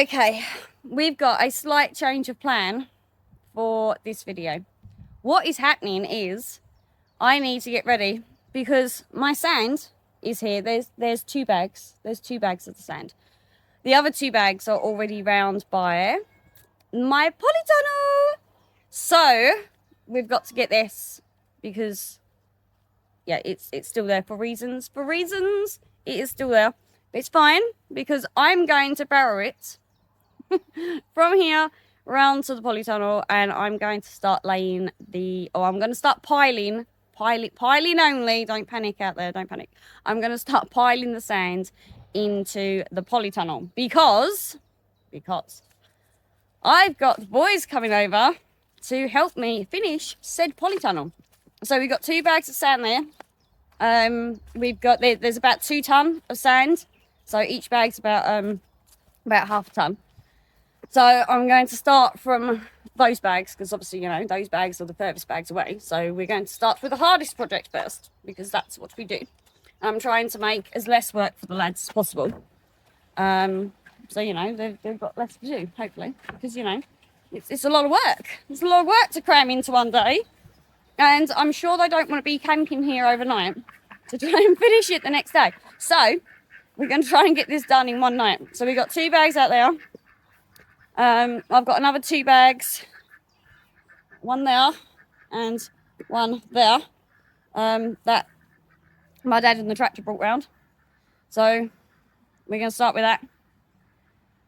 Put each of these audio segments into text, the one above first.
Okay, we've got a slight change of plan for this video. What is happening is I need to get ready because my sand is here. There's two bags. There's 2 bags of the sand. The other 2 bags are already round by my polytunnel. So we've got to get this because yeah, it's still there for reasons. For reasons, it is still there. It's fine because I'm going to barrow it from here round to the polytunnel, and I'm going to start laying I'm going to start piling only. Don't panic out there. Don't panic. I'm going to start piling the sand into the polytunnel because I've got the boys coming over to help me finish said polytunnel. So we've got 2 bags of sand there. We've got there's about 2 ton of sand. So each bag's about half a ton. So I'm going to start from those bags because obviously, you know, those bags are the furthest bags away. So we're going to start with the hardest project first because that's what we do. I'm trying to make as less work for the lads as possible. So, you know, they've got less to do, hopefully, because, you know, it's a lot of work. It's a lot of work to cram into one day. And I'm sure they don't want to be camping here overnight to try and finish it the next day. So we're going to try and get this done in one night. So we've got 2 bags out there. I've got another 2 bags. One there and one there. That my dad and the tractor brought round. So we're going to start with that.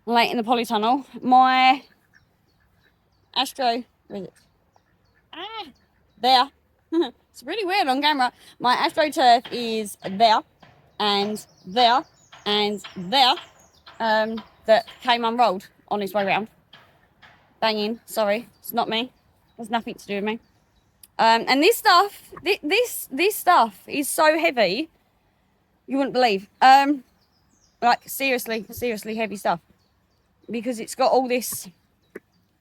Late in the polytunnel. My astro... Where is it? There. It's really weird on camera. My astro turf is there. And there. And there. That came unrolled on his way round. Banging. Sorry. It's not me. There's nothing to do with me. And this stuff, this stuff is so heavy, you wouldn't believe. Like seriously heavy stuff, because it's got all this.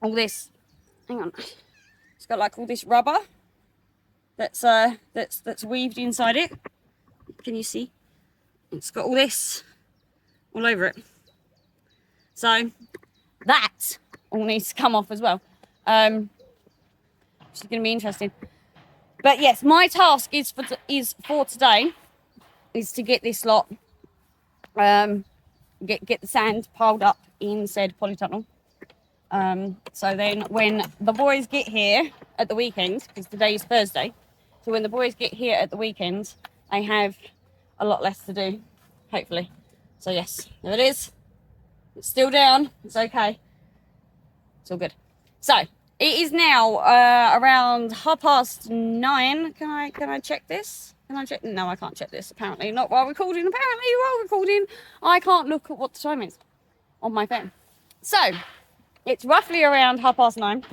Hang on, it's got like all this rubber that's weaved inside it. Can you see? It's got all this all over it. So that all needs to come off as well. Which is going to be interesting. But yes, my task is for today is to get this lot, get the sand piled up in said polytunnel. So then when the boys get here at the weekend, because today is Thursday, so when the boys get here at the weekend, they have a lot less to do, hopefully. So yes, there it is. It's still down. It's okay. It's all good. So it is now around 9:30. Can I check this? Can I check? No, I can't check this. Apparently not while recording. Apparently while recording, I can't look at what the time is on my phone. So it's roughly around 9:30.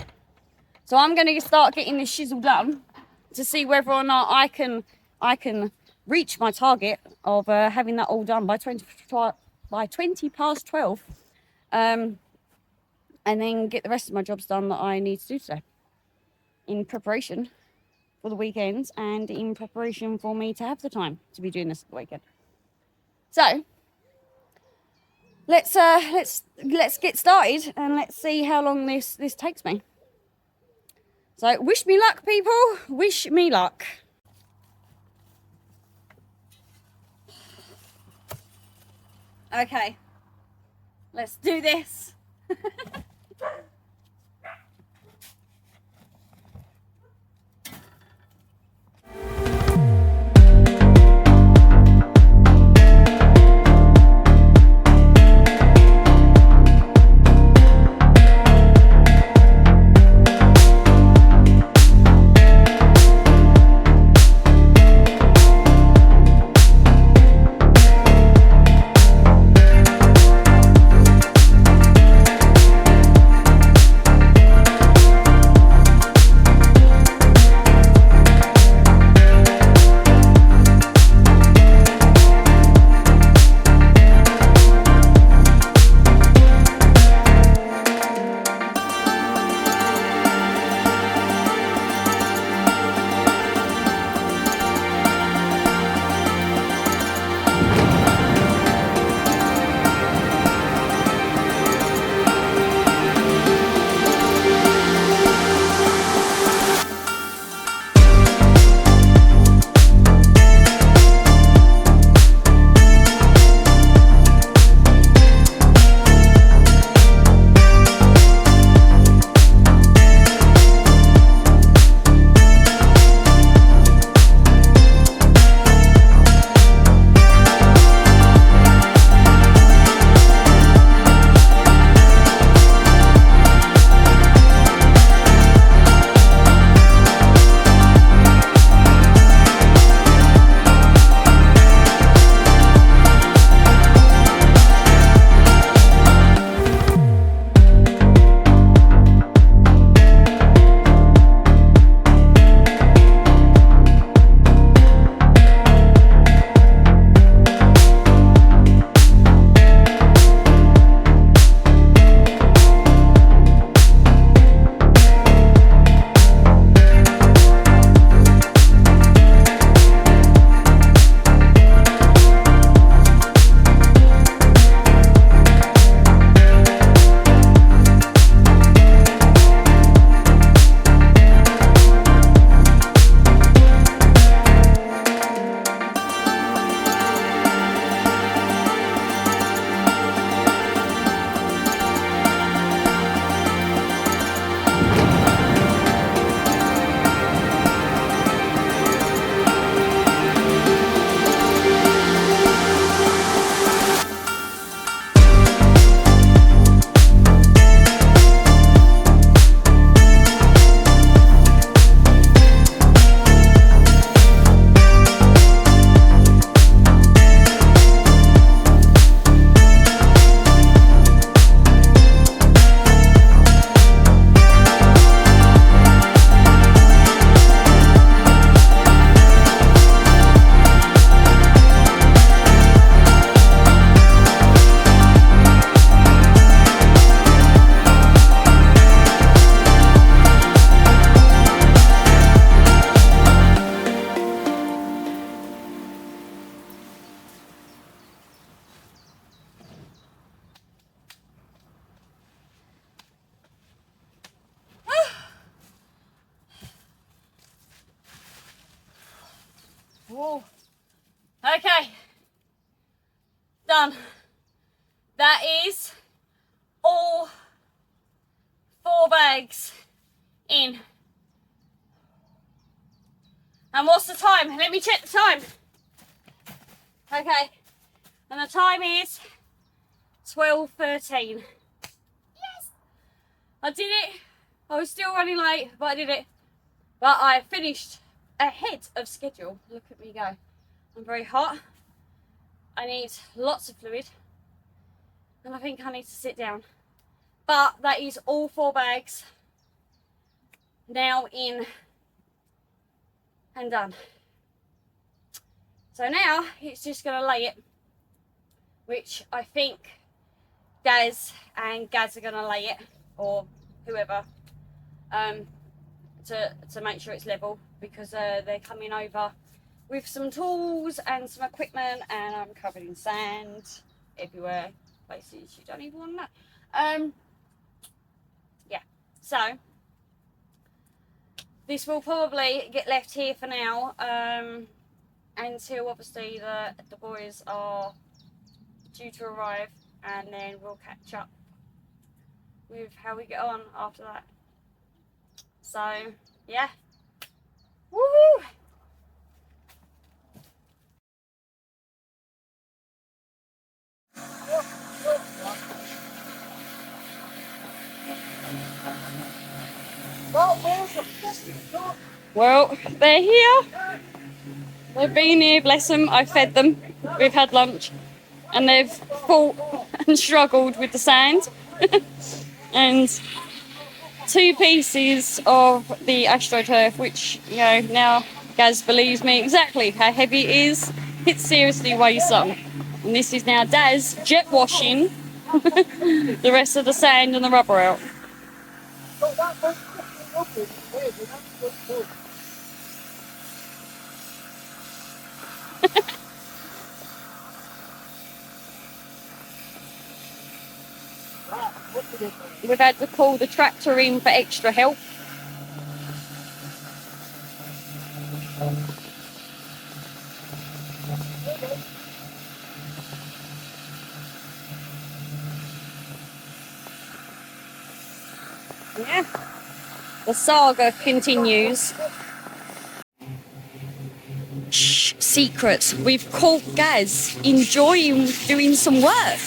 So I'm going to start getting this chisel done to see whether or not I can reach my target of having that all done by 20 past 12, and then get the rest of my jobs done that I need to do today in preparation for the weekends and in preparation for me to have the time to be doing this at the weekend. So let's get started and let's see how long this takes me. So wish me luck, people. Wish me luck. Okay, let's do this. Whoa. Okay. Done. That is all 4 bags in. And what's the time? Let me check the time. Okay. And the time is 12:13. Yes! I did it. I was still running late, but I did it. But I finished ahead of schedule. Look at me go. I'm very hot. I need lots of fluid. And I think I need to sit down. But that is all 4 bags. now in and done. So now it's just going to lay it, which I think Daz and Gaz are going to lay it, or whoever, to make sure it's level, because they're coming over with some tools and some equipment, and I'm covered in sand everywhere, places you don't even want to know. Yeah, so this will probably get left here for now, until obviously the boys are due to arrive, and then we'll catch up with how we get on after that. So yeah, woohoo! Well, they're here. They've been here, bless them. I fed them. We've had lunch, and they've fought and struggled with the sand. And 2 pieces of the astroturf, which, you know, now Gaz believes me exactly how heavy it is. It seriously weighs some. And this is now Daz jet washing the rest of the sand and the rubber out. We've had to call the tractor in for extra help. Yeah, the saga continues. Shh, secrets. We've caught Gaz enjoying doing some work.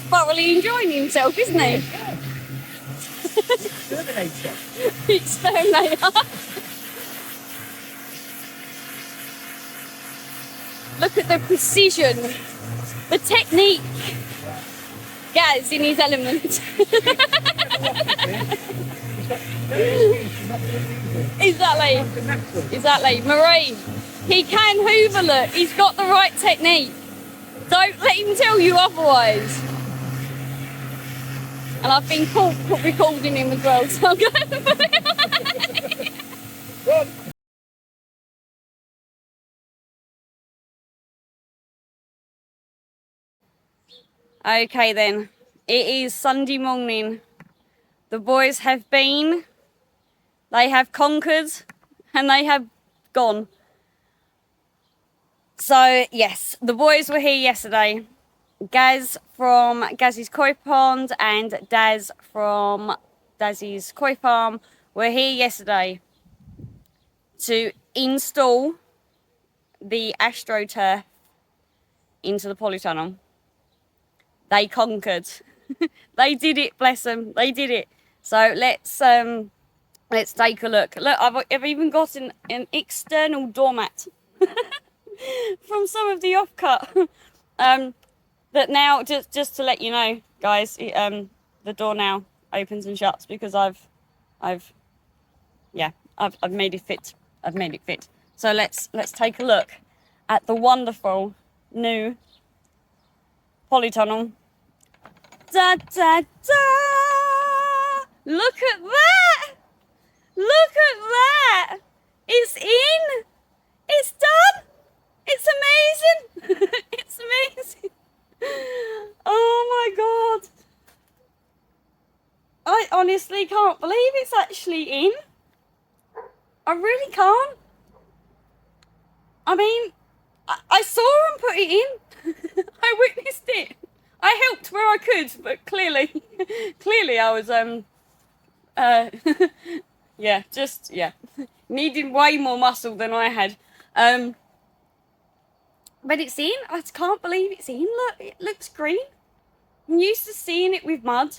Thoroughly enjoying himself, isn't he? Exterminator. Look at the precision, the technique. Gaz in his element. Exactly. Marie, he can hoover, look. He's got the right technique. Don't let him tell you otherwise. And I've been caught recording him as well, so I'm going to put it on. Okay then, it is Sunday morning. The boys have been, they have conquered, and they have gone. So yes, the boys were here yesterday. Gaz from Gaz's Koi Pond and Daz from Daz's Koi Farm were here yesterday to install the astroturf into the Polytunnel. They conquered. They did it, bless them. They did it. So let's take a look. Look, I've even got an external doormat from some of the offcut. That now, just to let you know, guys, the door now opens and shuts because I've made it fit. I've made it fit. So let's take a look at the wonderful new Polytunnel. Da da da! Look at that! Look at that! It's in! It's done! It's amazing! It's amazing! Oh my god! I honestly can't believe it's actually in. I really can't. I mean, I saw him put it in. I witnessed it. I helped where I could, but clearly I was needing way more muscle than I had. But it's in. I can't believe it's in. Look, it looks green. I'm used to seeing it with mud,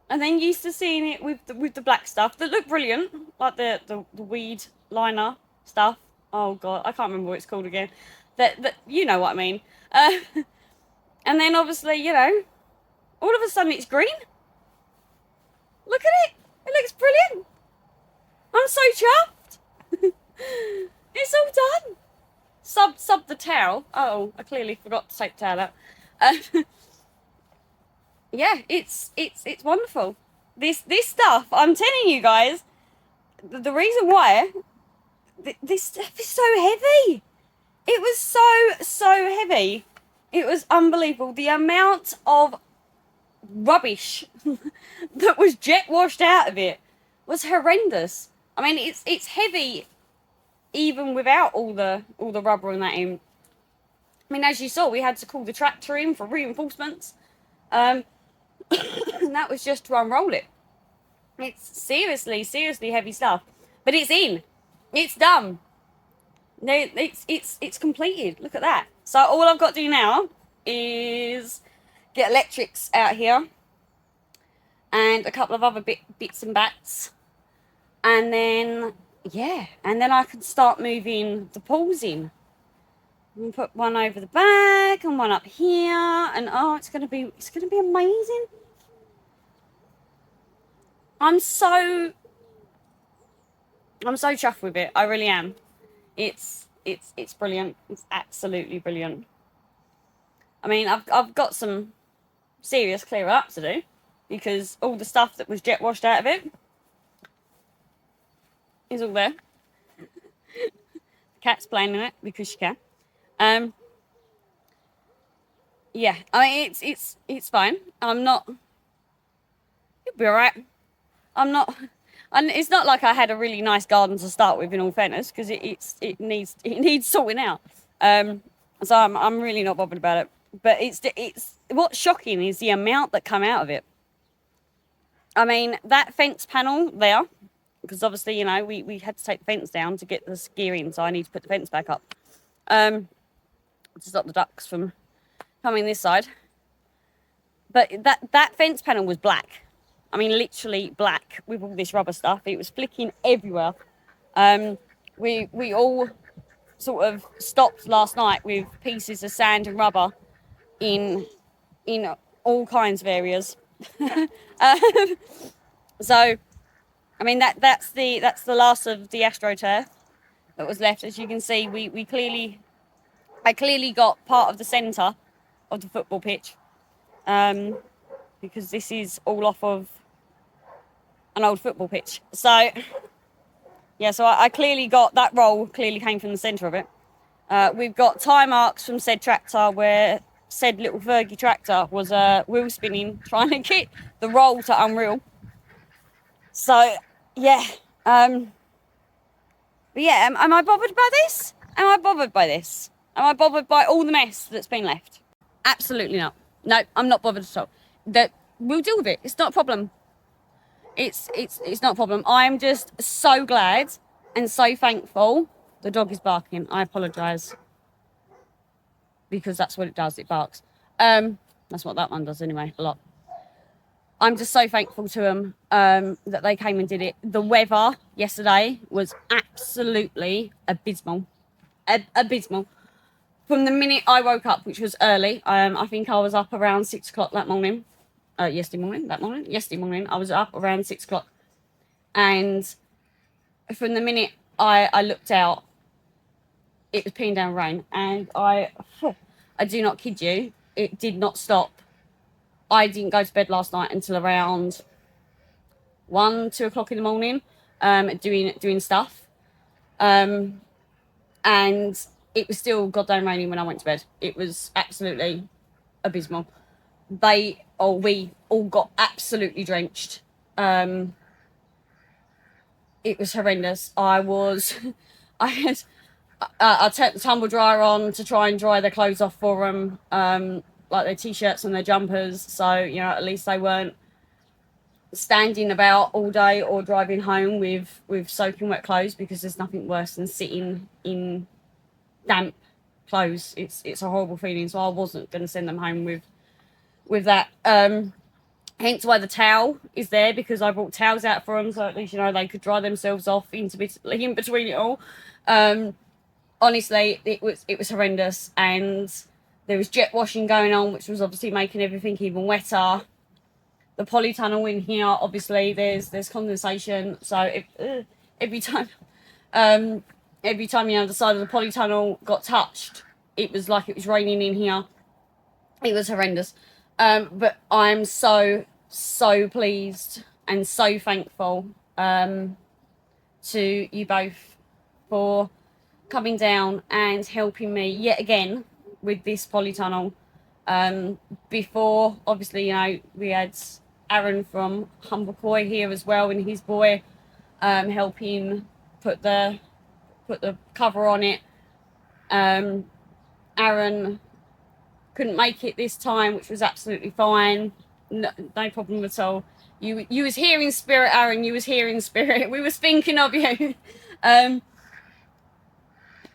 and then used to seeing it with the black stuff that looked brilliant, like the weed liner stuff. Oh god, I can't remember what it's called again. That you know what I mean. And then obviously, you know, all of a sudden it's green. Look at it. It looks brilliant. I'm so chuffed. It's all done. Sub the towel. Oh, I clearly forgot to take the towel out. Yeah, it's wonderful. This stuff, I'm telling you guys, the reason why this stuff is so heavy. It was so heavy. It was unbelievable. The amount of rubbish that was jet washed out of it was horrendous. I mean, it's heavy even without all the rubber and that in. I mean, as you saw, we had to call the tractor in for reinforcements. And that was just to unroll it. It's seriously heavy stuff. But it's in. It's done. No, it's completed. Look at that. So all I've got to do now is get electrics out here and a couple of other bits and bats, and then I can start moving the pools in. I'm gonna put one over the back and one up here, and oh, it's gonna be amazing. I'm so chuffed with it. I really am. It's brilliant. It's absolutely brilliant. I mean, I've got some serious clear up to do because all the stuff that was jet washed out of it is all there. Cat's playing in it because she can. Yeah, I mean it's fine. I'm not. You'll be alright. I'm not. And it's not like I had a really nice garden to start with, in all fairness, because it needs sorting out. So I'm really not bothered about it. But it's what's shocking is the amount that come out of it. I mean, that fence panel there, because obviously, you know, we had to take the fence down to get the gear in, so I need to put the fence back up. To stop the ducks from coming this side. But that fence panel was black. I mean, literally black with all this rubber stuff. It was flicking everywhere. We all sort of stopped last night with pieces of sand and rubber in all kinds of areas. So, I mean, that's the last of the astro turf that was left. As you can see, I clearly got part of the centre of the football pitch, because this is all off of an old football pitch. So, yeah, so I clearly got that roll, clearly came from the centre of it. We've got tyre marks from said tractor where said little Fergie tractor was wheel spinning, trying to get the roll to unreal. So, yeah. But yeah, am I bothered by this? Am I bothered by this? Am I bothered by all the mess that's been left? Absolutely not. No, I'm not bothered at all. We'll deal with it. It's not a problem. It's not a problem. I'm just so glad and so thankful. The dog is barking. I apologise. Because that's what it does. It barks. That's what that one does anyway, a lot. I'm just so thankful to them that they came and did it. The weather yesterday was absolutely abysmal. Abysmal. From the minute I woke up, which was early, I think I was up around 6 o'clock that morning. Yesterday morning, I was up around 6 o'clock. And from the minute I looked out, it was peeing down rain. And I do not kid you, it did not stop. I didn't go to bed last night until around 1-2 o'clock in the morning, doing stuff. And it was still goddamn raining when I went to bed. It was absolutely abysmal. We all got absolutely drenched. It was horrendous. I turned the tumble dryer on to try and dry their clothes off for them, like their t-shirts and their jumpers. So, you know, at least they weren't standing about all day or driving home with soaking wet clothes, because there's nothing worse than sitting in damp clothes. It's a horrible feeling. So I wasn't going to send them home with that. Hence why the towel is there, because I brought towels out for them, so at least, you know, they could dry themselves off in between it all. Honestly, it was horrendous, and There was jet washing going on, which was obviously making everything even wetter. The polytunnel in here, obviously, there's condensation. So every time, every time the side of the polytunnel got touched, it was like it was raining in here. It was horrendous. But I'm so pleased and so thankful to you both for coming down and helping me yet again with this polytunnel. Before, obviously, we had Aaron from Humble Koi here as well, and his boy helping put the cover on it. Aaron couldn't make it this time, which was absolutely fine. No problem at all. You was here in spirit, Aaron. You was here in spirit. We was thinking of you.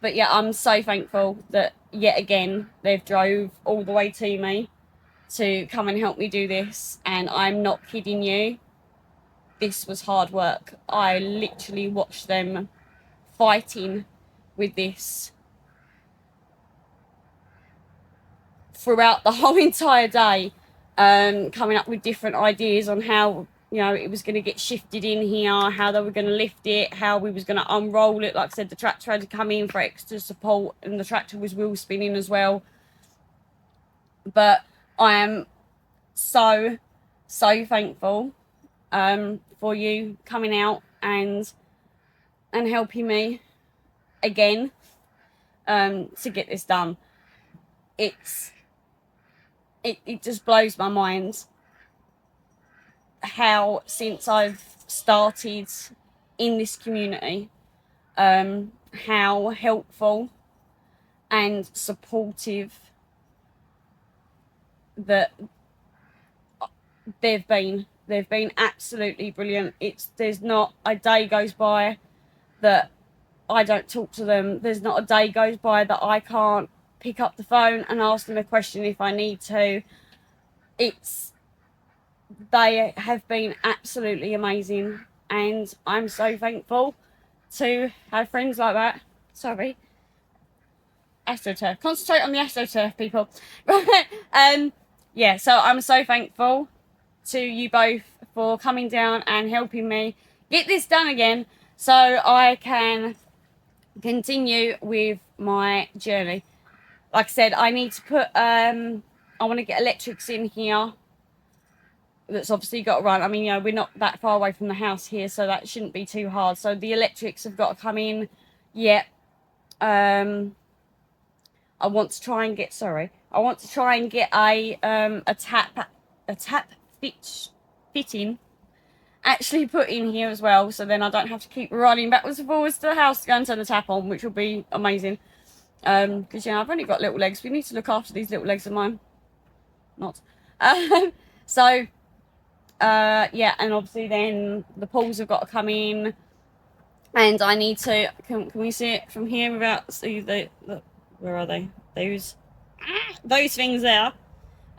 But yeah, I'm so thankful that yet again they've drove all the way to me to come and help me do this. And I'm not kidding you. This was hard work. I literally watched them fighting with this throughout the whole entire day, coming up with different ideas on how it was going to get shifted in here, how they were going to lift it, how we was going to unroll it. Like I said, the tractor had to come in for extra support, and the tractor was wheel spinning as well. But I am so thankful for you coming out and helping me again to get this done. It just blows my mind how, since I've started in this community, how helpful and supportive that they've been. They've been absolutely brilliant. There's not a day goes by that I don't talk to them. There's not a day goes by that I can't pick up the phone and ask them a question if I need to. They have been absolutely amazing, and I'm so thankful to have friends like that. Sorry. AstroTurf. Concentrate on the AstroTurf, people. Yeah, so I'm so thankful to you both for coming down and helping me get this done again so I can continue with my journey. Like I said, I need to put I want to get electrics in here. That's obviously got to run. I mean, we're not that far away from the house here, so that shouldn't be too hard. So the electrics have got to come in. Yeah. I want to try and get a tap fitting actually put in here as well, so then I don't have to keep running backwards and forwards to the house to go and turn the tap on, which will be amazing. Because I've only got little legs. We need to look after these little legs of mine. Not. So yeah, and obviously then the pools have got to come in, and I need to. Can we see it from here without see the where are they? Those things there.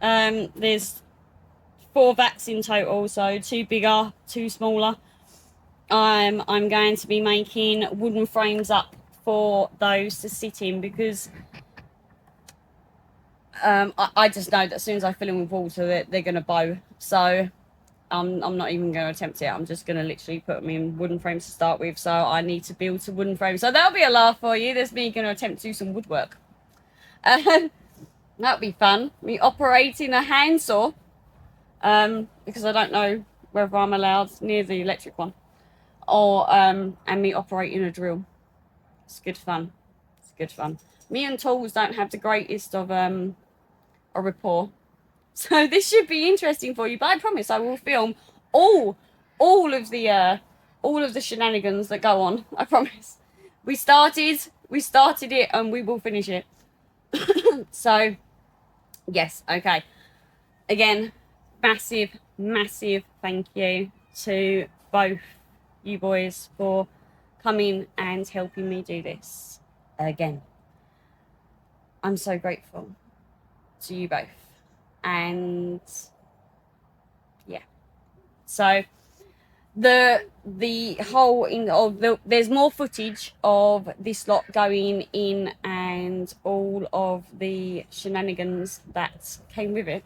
There's 4 vats in total, so 2 bigger, 2 smaller. I'm going to be making wooden frames up for those to sit in, because I just know that as soon as I fill them with water, they're going to bow. So I'm not even going to attempt it. I'm just going to literally put them in wooden frames to start with. So I need to build some wooden frames. So that'll be a laugh for you. There's me going to attempt to do some woodwork. That'll be fun. Me operating a handsaw. Because I don't know whether I'm allowed near the electric one. Or and me operating a drill. It's good fun. It's good fun. Me and tools don't have the greatest of a rapport. So this should be interesting for you, but I promise I will film all of the shenanigans that go on. I promise. We started it and we will finish it. So yes, okay. Again, massive thank you to both you boys for coming and helping me do this again. I'm so grateful to you both. And yeah, so the whole in of there's more footage of this lot going in and all of the shenanigans that came with it,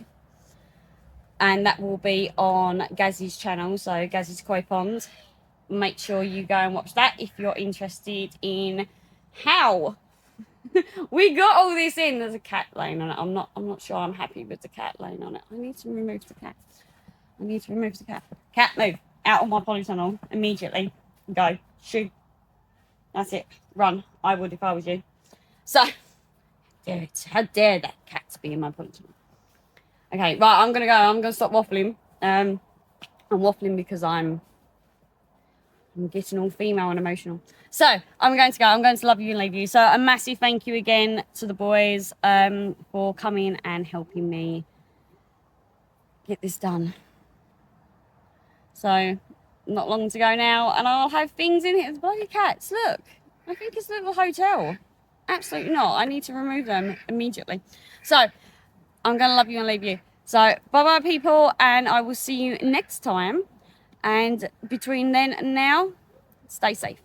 and that will be on Gazzy's channel, so Gazzy's Koi Pond. Make sure you go and watch that if you're interested in how we got all this in. There's a cat laying on it. I'm not sure I'm happy with the cat laying on it. I need to remove the cat. I need to remove the cat. Cat, move out of my polytunnel immediately. Go. Shoo. That's it. Run. I would if I was you. So, how dare that cat be in my polytunnel? Okay, right, I'm gonna go. I'm gonna stop waffling. I'm waffling because I'm getting all female and emotional. So I'm going to go. I'm going to love you and leave you. So a massive thank you again to the boys for coming and helping me get this done. So not long to go now, and I'll have things in here. It's bloody cats. Look, I think it's a little hotel. Absolutely not. I need to remove them immediately. So I'm going to love you and leave you. So bye-bye, people, and I will see you next time. And between then and now, stay safe.